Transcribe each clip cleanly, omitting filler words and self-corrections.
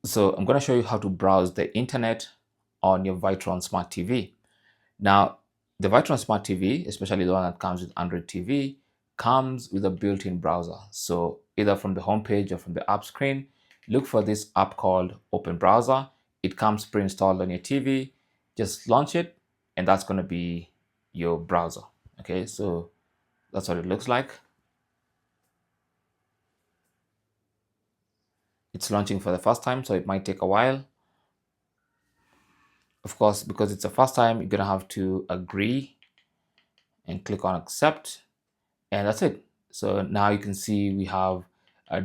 So I'm going to show you how to browse the internet on your Vitron Smart TV. Now, the Vitron Smart TV, especially the one that comes with Android TV, comes with a built-in browser. So either from the homepage or from the app screen, look for this app called Open Browser. It comes pre-installed on your TV. Just launch it, and that's going to be your browser. Okay, so that's what it looks like. It's launching for the first time, so it might take a while. Of course, because it's the first time, you're going to have to agree and click on accept, and that's it. So now you can see we have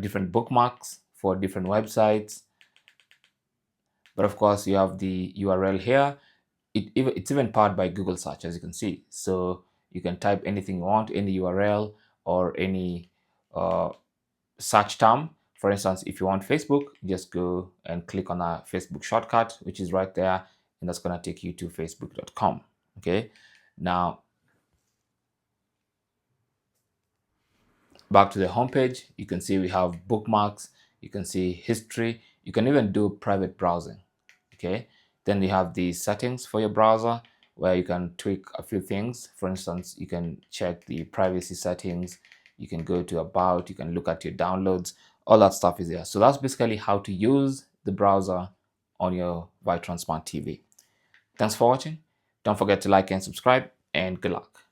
different bookmarks for different websites, but of course you have the URL here. It's even powered by Google search, as you can see, so you can type anything you want, any URL or any search term. For instance, if you want Facebook, just go and click on a Facebook shortcut, which is right there, and that's going to take you to facebook.com. Okay, now back to the home page, you can see we have bookmarks, you can see history, you can even do private browsing. Okay, then you have the settings for your browser where you can tweak a few things. For instance, you can check the privacy settings, you can go to about, you can look at your downloads, all that stuff is there. So that's basically how to use the browser on your Vitron Smart TV. Thanks for watching. Don't forget to like and subscribe, and good luck.